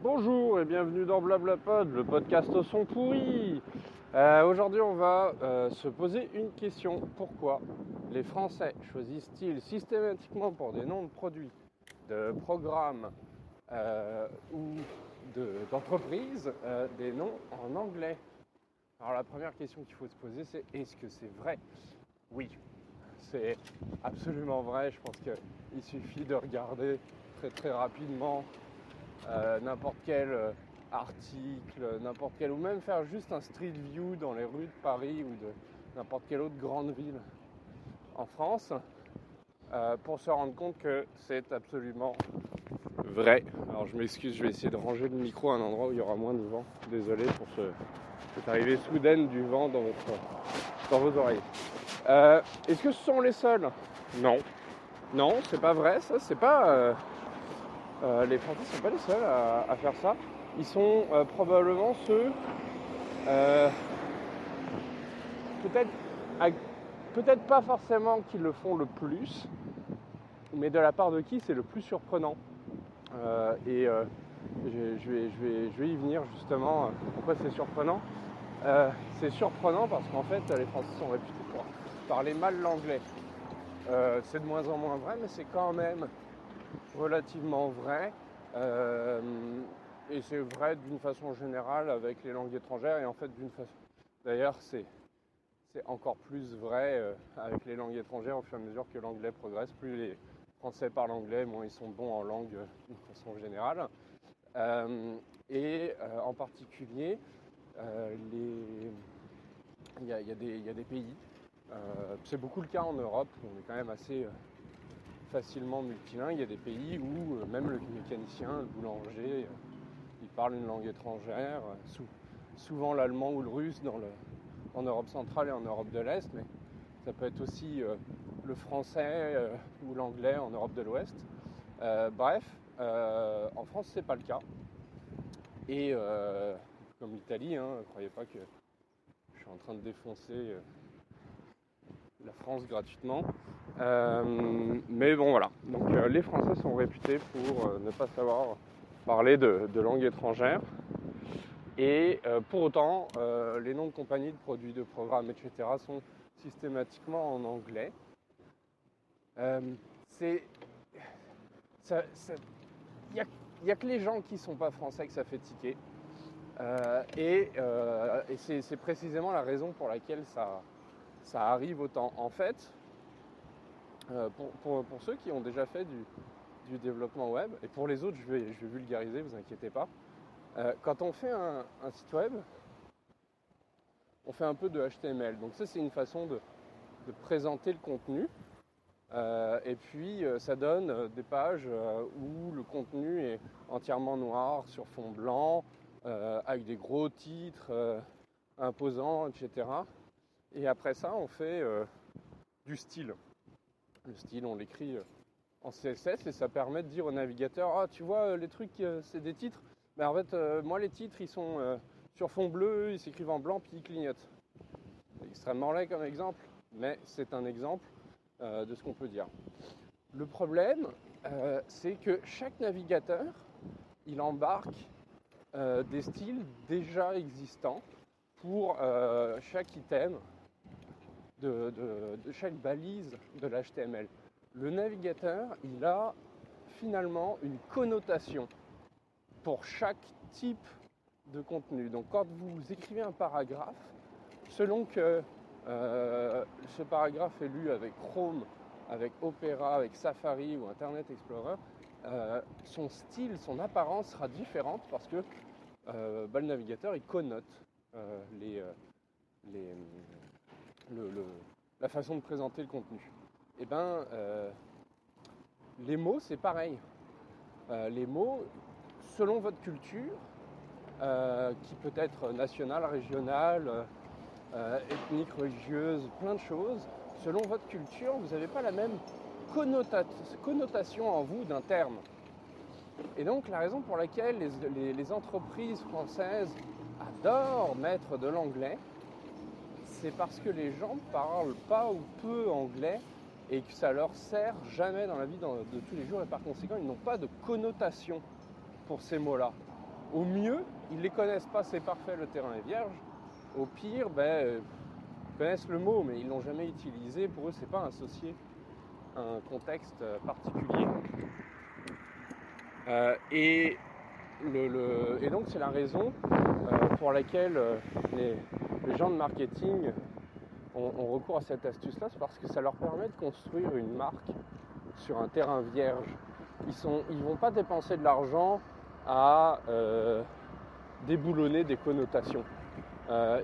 Bonjour et bienvenue dans BlablaPod, le podcast au son pourri. Aujourd'hui, on va se poser une question. Pourquoi les Français choisissent-ils systématiquement pour des noms de produits, de programmes ou d'entreprises des noms en anglais? Alors la première question qu'il faut se poser, c'est est-ce que c'est vrai? Oui, c'est absolument vrai. Je pense qu'il suffit de regarder très très rapidement n'importe quel article, n'importe quel, ou même faire juste un street view dans les rues de Paris ou de n'importe quelle autre grande ville en France pour se rendre compte que c'est absolument vrai. Alors je m'excuse, je vais essayer de ranger le micro à un endroit où il y aura moins de vent. Désolé pour cette arrivée soudaine du vent dans vos oreilles. Est-ce que ce sont les seuls? Non. Non, c'est pas vrai, ça, c'est pas... les Français ne sont pas les seuls à faire ça. Ils sont probablement ceux, peut-être pas forcément qui le font le plus, mais de la part de qui c'est le plus surprenant. Je vais y venir justement. Pourquoi c'est surprenant? C'est surprenant parce qu'en fait, les Français sont réputés pour parler mal l'anglais. C'est de moins en moins vrai, mais c'est quand même relativement vrai. Et c'est vrai d'une façon générale avec les langues étrangères, et en fait d'ailleurs c'est encore plus vrai avec les langues étrangères. Au fur et à mesure que l'anglais progresse, plus les Français parlent anglais, moins ils sont bons en langue d'une façon générale. En particulier, il y a des pays, c'est beaucoup le cas en Europe, où on est quand même assez facilement multilingue. Il y a des pays où même le mécanicien, le boulanger, il parle une langue étrangère, souvent l'allemand ou le russe en Europe centrale et en Europe de l'Est, mais ça peut être aussi le français ou l'anglais en Europe de l'Ouest. En France, c'est pas le cas. Et comme l'Italie, ne croyez pas que je suis en train de défoncer la France gratuitement. Mais bon, voilà. Donc les Français sont réputés pour ne pas savoir parler de langue étrangère. Et pour autant, les noms de compagnies, de produits, de programmes, etc. sont systématiquement en anglais. Il n'y a que les gens qui ne sont pas français que ça fait tiquer. Et c'est précisément la raison pour laquelle ça arrive autant. En fait, pour ceux qui ont déjà fait du développement web, et pour les autres, je vais vulgariser, vous inquiétez pas. Quand on fait un site web, on fait un peu de HTML. Donc ça, c'est une façon de présenter le contenu. Et puis, ça donne des pages où le contenu est entièrement noir sur fond blanc, avec des gros titres imposants, etc. Et après ça, on fait du style. Le style, on l'écrit en CSS et ça permet de dire au navigateur « Ah, tu vois, les trucs, c'est des titres. Mais en fait, moi, les titres, ils sont sur fond bleu, ils s'écrivent en blanc, puis ils clignotent. » C'est extrêmement laid comme exemple, mais c'est un exemple de ce qu'on peut dire. Le problème, c'est que chaque navigateur, il embarque des styles déjà existants pour chaque item de chaque balise de l'HTML. Le navigateur, il a finalement une connotation pour chaque type de contenu. Donc quand vous écrivez un paragraphe, selon que ce paragraphe est lu avec Chrome, avec Opera, avec Safari ou Internet Explorer, son style, son apparence sera différente parce que le navigateur il connote la façon de présenter le contenu. Et les mots, c'est pareil. Les mots, selon votre culture, qui peut être nationale, régionale, ethnique, religieuse, plein de choses, selon votre culture, vous n'avez pas la même connotation en vous d'un terme. Et donc la raison pour laquelle les entreprises françaises adorent mettre de l'anglais, c'est parce que les gens parlent pas ou peu anglais et que ça leur sert jamais dans la vie de tous les jours, et par conséquent ils n'ont pas de connotation pour ces mots-là. Au mieux, ils les connaissent pas, c'est parfait, le terrain est vierge. Au pire, ils connaissent le mot, mais ils l'ont jamais utilisé. Pour eux, c'est pas associé à un contexte particulier. Et donc c'est la raison pour laquelle les gens de marketing ont recours à cette astuce-là, c'est parce que ça leur permet de construire une marque sur un terrain vierge. Ils vont pas dépenser de l'argent à déboulonner des connotations.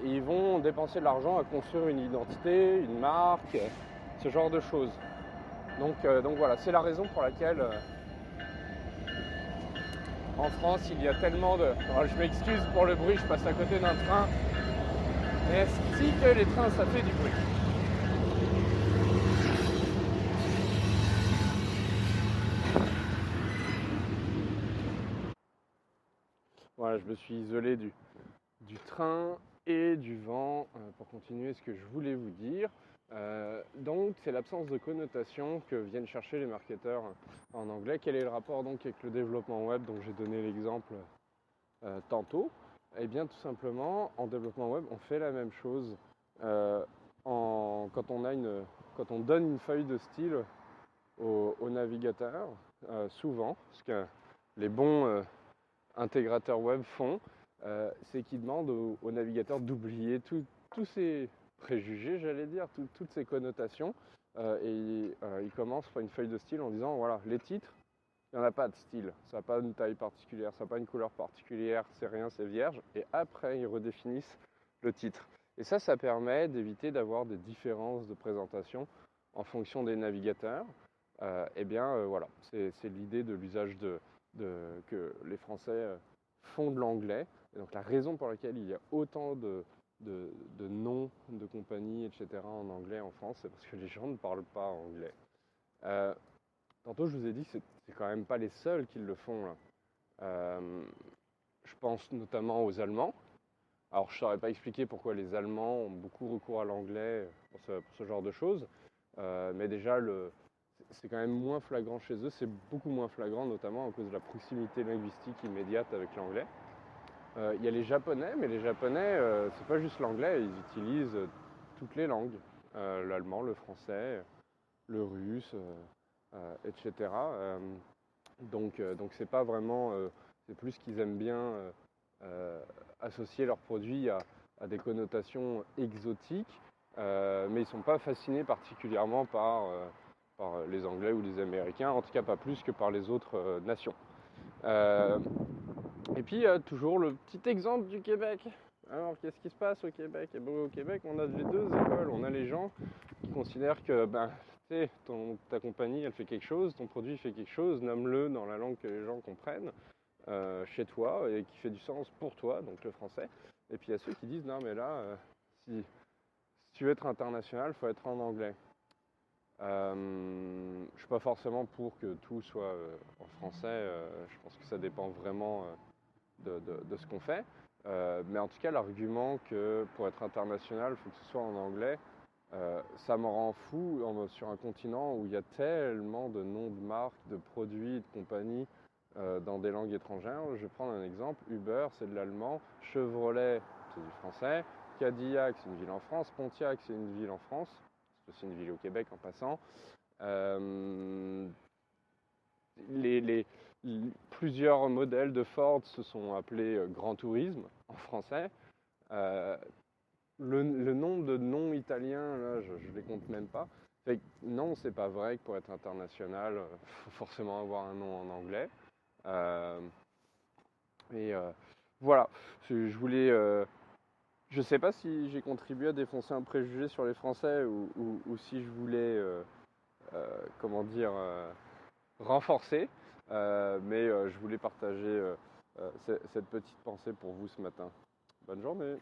Ils vont dépenser de l'argent à construire une identité, une marque, ce genre de choses. Donc voilà, c'est la raison pour laquelle en France il y a tellement de... Alors, je m'excuse pour le bruit, je passe à côté d'un train. Mais si que les trains ça fait du bruit. Voilà, je me suis isolé du train et du vent pour continuer ce que je voulais vous dire. Donc c'est l'absence de connotation que viennent chercher les marketeurs en anglais. Quel est le rapport donc avec le développement web dont j'ai donné l'exemple tantôt? Eh bien tout simplement en développement web on fait la même chose. Quand on donne une feuille de style au navigateur, souvent, ce que les bons intégrateurs web font, c'est qu'ils demandent au navigateur d'oublier tous ces préjugés, j'allais dire, toutes ces connotations, et ils commencent par une feuille de style en disant, voilà, les titres, il n'y en a pas de style, ça n'a pas une taille particulière, ça n'a pas une couleur particulière, c'est rien, c'est vierge, et après ils redéfinissent le titre. Et ça permet d'éviter d'avoir des différences de présentation en fonction des navigateurs. Voilà, c'est l'idée de l'usage que les Français font de l'anglais. Et donc la raison pour laquelle il y a autant de noms de compagnies, etc. en anglais en France, c'est parce que les gens ne parlent pas anglais. Tantôt je vous ai dit que c'est quand même pas les seuls qui le font là. Je pense notamment aux Allemands. Alors je ne saurais pas expliquer pourquoi les Allemands ont beaucoup recours à l'anglais pour ce genre de choses, mais déjà c'est quand même moins flagrant chez eux, c'est beaucoup moins flagrant notamment à cause de la proximité linguistique immédiate avec l'anglais. Il y a les Japonais, mais les Japonais, c'est pas juste l'anglais, ils utilisent toutes les langues, l'allemand, le français, le russe, etc. Donc c'est pas vraiment, c'est plus qu'ils aiment bien associer leurs produits à des connotations exotiques, mais ils ne sont pas fascinés particulièrement par les Anglais ou les Américains, en tout cas pas plus que par les autres nations. Et puis toujours le petit exemple du Québec. Alors qu'est-ce qui se passe au Québec? Et bien, au Québec on a les deux écoles, on a les gens qui considèrent que ta compagnie elle fait quelque chose, ton produit fait quelque chose, nomme-le dans la langue que les gens comprennent. Chez toi et qui fait du sens pour toi, donc le français. Et puis il y a ceux qui disent non mais là, si tu veux être international, il faut être en anglais. Je suis pas forcément pour que tout soit en français, je pense que ça dépend vraiment de ce qu'on fait. Mais en tout cas l'argument que pour être international, il faut que ce soit en anglais, ça me rend fou sur un continent où il y a tellement de noms de marques, de produits, de compagnies dans des langues étrangères. Je vais prendre un exemple. Uber, c'est de l'allemand. Chevrolet, c'est du français. Cadillac, c'est une ville en France. Pontiac, c'est une ville en France. C'est aussi une ville au Québec en passant. Plusieurs modèles de Ford se sont appelés Grand Tourisme en français. Le nombre de noms italiens, là, je ne les compte même pas. Fait que non, c'est pas vrai que pour être international, il faut forcément avoir un nom en anglais. Voilà, je voulais. Je sais pas si j'ai contribué à défoncer un préjugé sur les Français ou si je voulais, comment dire, renforcer. Mais je voulais partager cette petite pensée pour vous ce matin. Bonne journée.